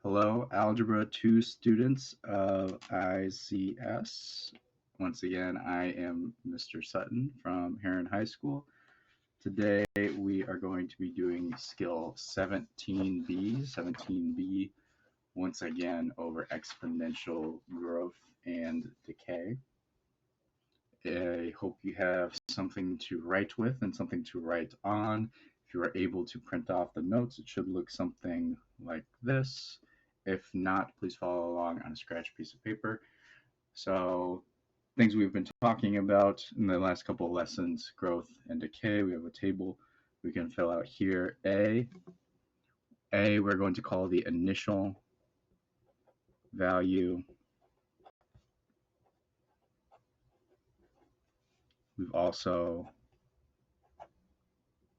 Hello, Algebra 2 students of ICS. Once again, I am Mr. Sutton from Herron High School. Today, we are going to be doing skill 17B, 17B, once again over exponential growth and decay. I hope you have something to write with and something to write on. If you are able to print off the notes, it should look something like this. If not, please follow along on a scratch piece of paper. So things we've been talking about in the last couple of lessons, growth and decay. We have a table we can fill out here. A, we're going to call the initial value. We've also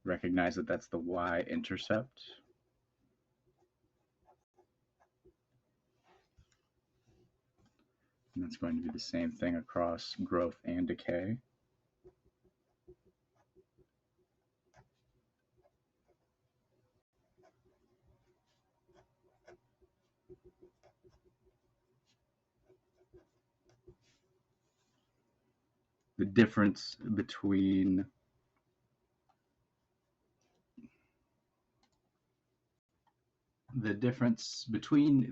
recognized that that's the y-intercept. And that's going to be the same thing across growth and decay. The difference between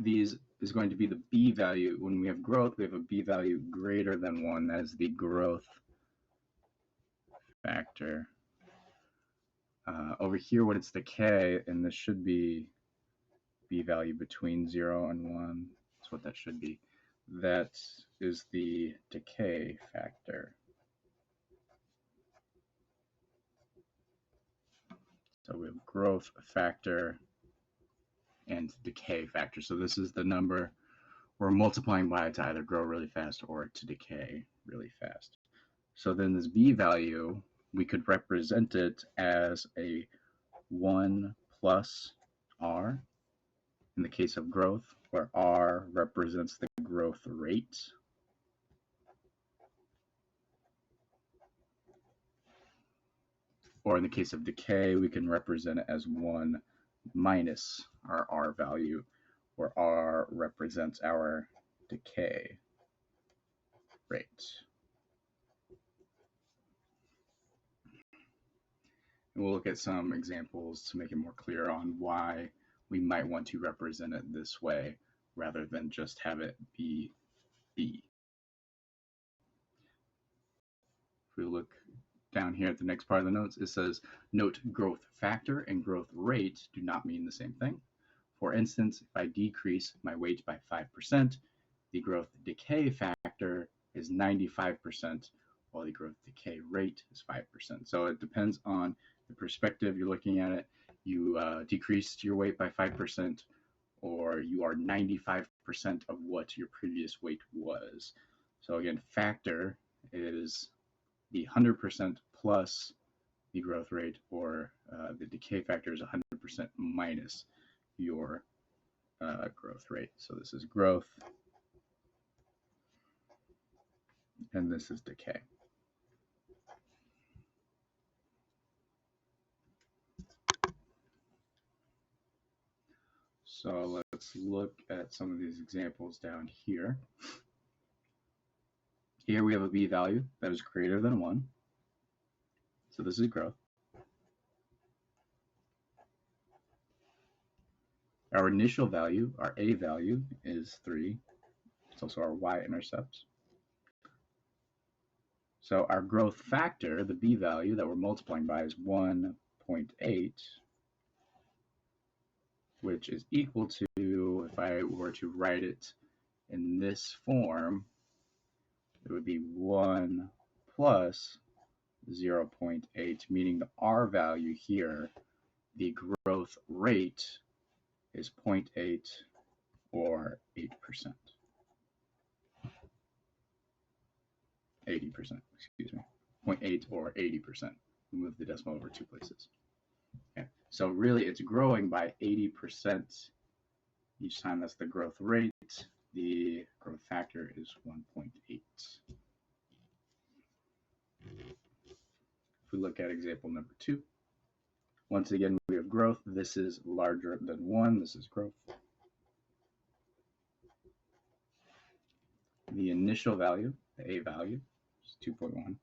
these is going to be the b value. When we have growth, we have a b value greater than 1. That is the growth factor. Over here, when it's decay, and this should be b value between 0 and 1. That's what that should be. That is the decay factor. So we have growth factor and decay factor. So this is the number we're multiplying by to either grow really fast or to decay really fast. So then this b value, we could represent it as a 1 plus r in the case of growth, where r represents the growth rate. Or in the case of decay, we can represent it as 1 minus our r value, where r represents our decay rate. And we'll look at some examples to make it more clear on why we might want to represent it this way rather than just have it be b. If we look down here at the next part of the notes, it says, note growth factor and growth rate do not mean the same thing. For instance, if I decrease my weight by 5%, the growth decay factor is 95%, while the growth decay rate is 5%. So it depends on the perspective you're looking at it. You decreased your weight by 5%, or you are 95% of what your previous weight was. So again, factor is the 100% plus the growth rate, or the decay factor is 100% minus your growth rate. So this is growth, and this is decay. So let's look at some of these examples down here. Here we have a b value that is greater than 1. So this is growth. Our initial value, our a value, is 3. It's also our y-intercept. So our growth factor, the b value that we're multiplying by, is 1.8, which is equal to, if I were to write it in this form, it would be 1 plus 0.8, meaning the r value here, the growth rate, is 0.8 or 8%. 80%, excuse me. 0.8 or 80%. We move the decimal over 2 places. Okay. So really it's growing by 80% each time. That's the growth rate. The growth factor is 1.8. If we look at example number 2, once again we have growth. This is larger than 1. This is growth. The initial value, the A value, is 2.1.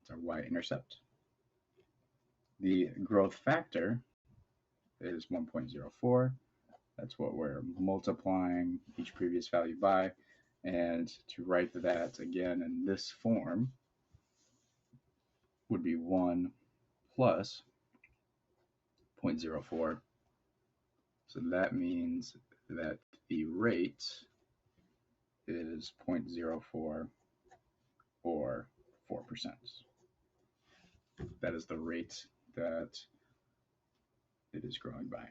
It's our y-intercept. The growth factor is 1.04. That's what we're multiplying each previous value by. And to write that again in this form would be 1 plus 0.04. So that means that the rate is 0.04 or 4%. That is the rate that it is growing by.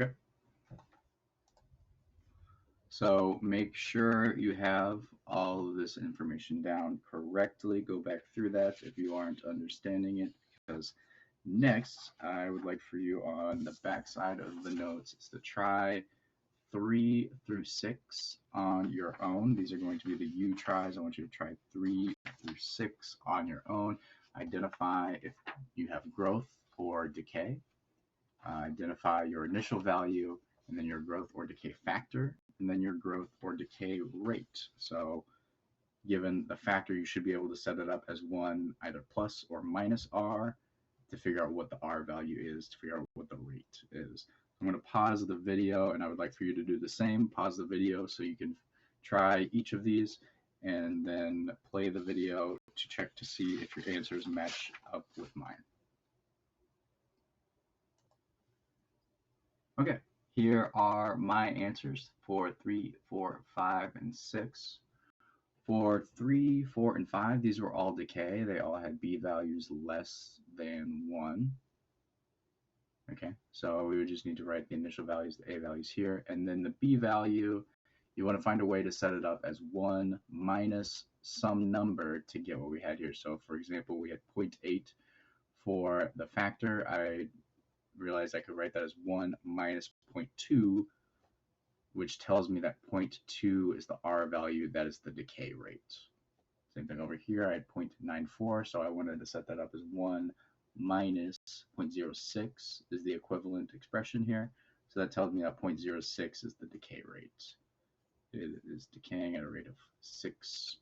Okay. So make sure you have all of this information down correctly. Go back through that if you aren't understanding it, because next I would like for you on the back side of the notes is to try 3 through 6 on your own. These are going to be the U tries. I want you to try 3 through 6 on your own. Identify if you have growth or decay. Identify your initial value, and then your growth or decay factor, and then your growth or decay rate. So given the factor, you should be able to set it up as 1 either plus or minus R to figure out what the R value is, to figure out what the rate is. I'm going to pause the video, and I would like for you to do the same. Pause the video so you can try each of these, and then play the video to check to see if your answers match up with mine. Okay, here are my answers for 3, 4, 5, and 6. For 3, 4, and 5, these were all decay. They all had B values less than 1. Okay, so we would just need to write the initial values, the A values here, and then the B value, you want to find a way to set it up as 1 minus some number to get what we had here. So for example, we had 0.8 for the factor. I realized I could write that as 1 minus 0.2, which tells me that 0.2 is the R value, that is the decay rate. Same thing over here, I had 0.94, so I wanted to set that up as 1 minus 0.06 is the equivalent expression here. So that tells me that 0.06 is the decay rate. It is decaying at a rate of 6%.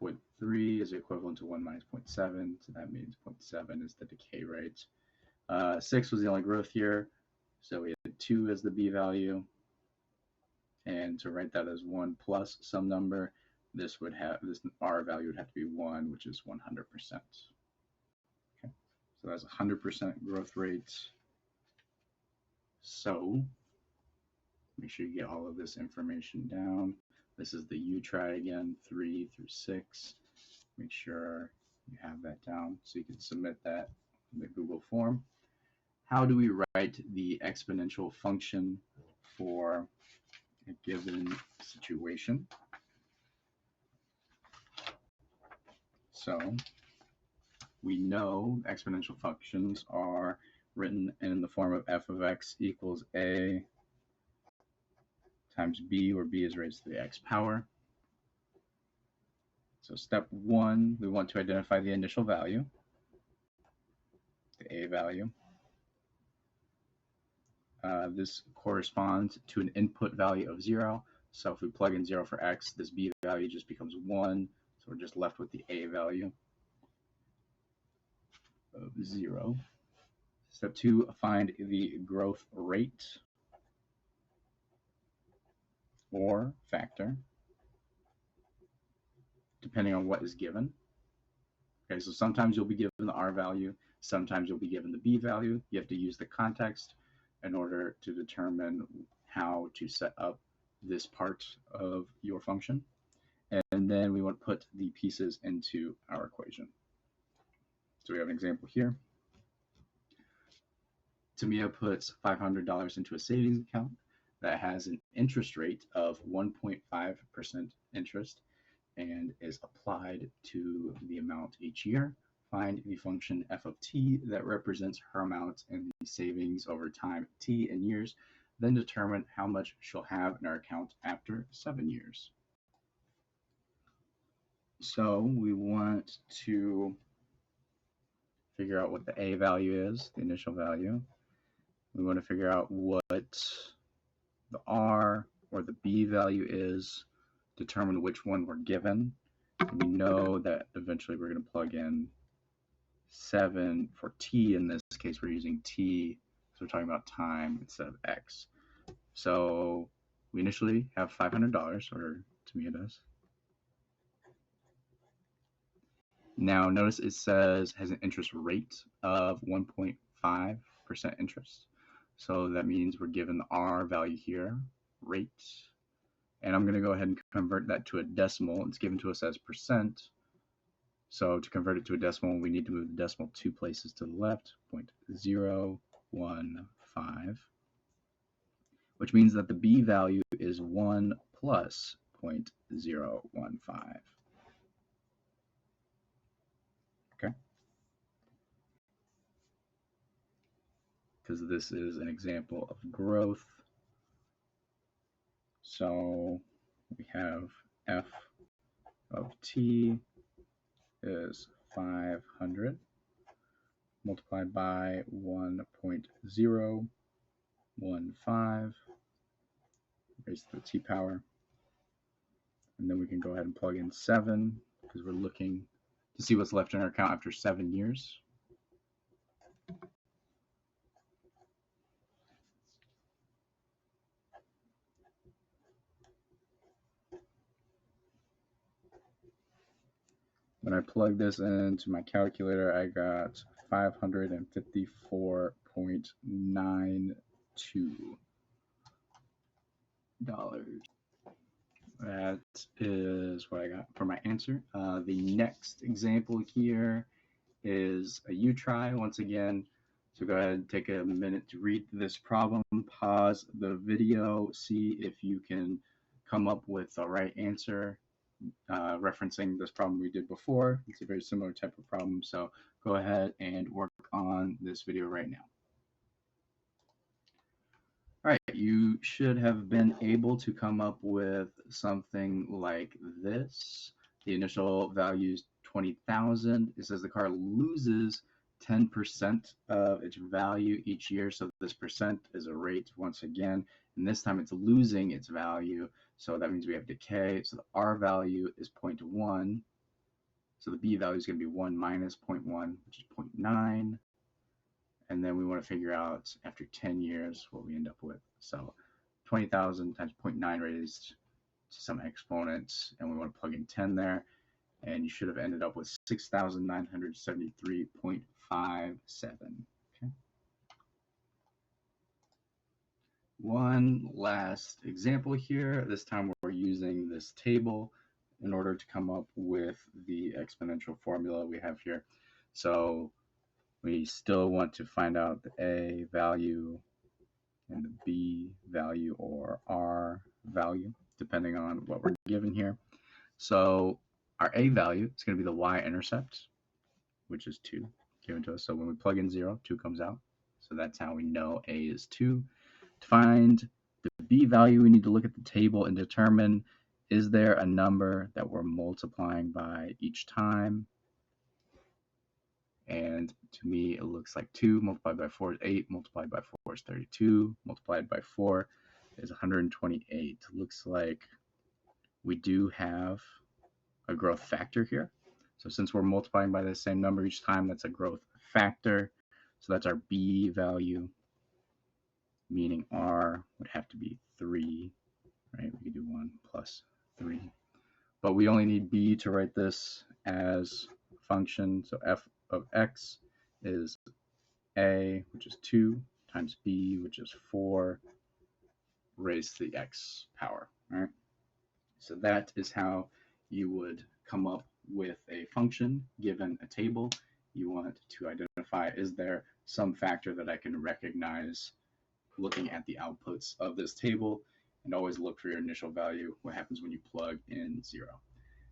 0.3 is equivalent to 1 minus 0.7, so that means 0.7 is the decay rate. 6 was the only growth here, so we had 2 as the B value. And to write that as 1 plus some number, this R value would have to be 1, which is 100%. Okay, so that's 100% growth rate. So make sure you get all of this information down. This is the U try again, 3 through 6. Make sure you have that down so you can submit that in the Google form. How do we write the exponential function for a given situation? So we know exponential functions are written in the form of f of x equals a times b, where b is raised to the x power. So step 1, we want to identify the initial value, the a value. This corresponds to an input value of 0. So if we plug in 0 for x, this b value just becomes 1. So we're just left with the a value of 0. Step 2, find the growth rate or factor, depending on what is given. Okay, so sometimes you'll be given the R value, sometimes you'll be given the B value. You have to use the context in order to determine how to set up this part of your function. And then we want to put the pieces into our equation. So we have an example here. Tamia puts $500 into a savings account that has an interest rate of 1.5% interest and is applied to the amount each year. Find the function f of t that represents her amount in the savings over time t in years, then determine how much she'll have in our account after 7 years. So we want to figure out what the a value is, the initial value. We want to figure out what the R or the B value is, determine which one we're given. We know that eventually we're going to plug in 7 for t. In this case, we're using t, so we're talking about time instead of x. So we initially have $500, or to me it does. Now notice it says has an interest rate of 1.5% interest. So that means we're given the R value here, rate. And I'm going to go ahead and convert that to a decimal. It's given to us as percent. So to convert it to a decimal, we need to move the decimal 2 places to the left, 0.015, which means that the B value is 1 plus 0.015. Okay? Because this is an example of growth. So we have f of t is 500 multiplied by 1.015 raised to the t power. And then we can go ahead and plug in 7 because we're looking to see what's left in our account after 7 years. When I plug this into my calculator, I got $554.92. That is what I got for my answer. The next example here is a U-try once again. So go ahead and take a minute to read this problem, pause the video, see if you can come up with the right answer. Referencing this problem we did before. It's a very similar type of problem, so go ahead and work on this video right now. All right, you should have been able to come up with something like this. The initial value is 20,000. It says the car loses 10% of its value each year, so this percent is a rate once again, and this time it's losing its value. So that means we have decay. So the R value is 0.1. So the B value is going to be 1 minus 0.1, which is 0.9. And then we want to figure out after 10 years what we end up with. So 20,000 times 0.9 raised to some exponents, and we want to plug in 10 there. And you should have ended up with 6,973.57. Okay. One last example here. This time we're using this table in order to come up with the exponential formula we have here. So we still want to find out the A value and the B value or R value, depending on what we're given here. So our A value is going to be the y-intercept, which is 2, given to us. So when we plug in 0, 2 comes out. So that's how we know A is 2. To find the B value, we need to look at the table and determine, is there a number that we're multiplying by each time? And to me, it looks like 2 multiplied by 4 is 8, multiplied by 4 is 32, multiplied by 4 is 128. Looks like we do have a growth factor here. So since we're multiplying by the same number each time, that's a growth factor. So that's our B value, meaning R would have to be 3, right? We could do 1 plus 3. But we only need B to write this as a function. So f of x is A, which is 2, times B, which is 4, raised to the x power. All right? So that is how you would come up with a function given a table. You want to identify, is there some factor that I can recognize looking at the outputs of this table, and always look for your initial value. What happens when you plug in 0?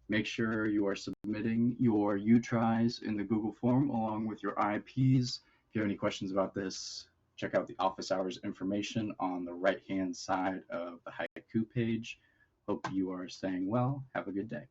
Make sure you are submitting your U-tries in the Google form along with your IPs. If you have any questions about this, check out the office hours information on the right-hand side of the Haiku page. Hope you are staying well. Have a good day.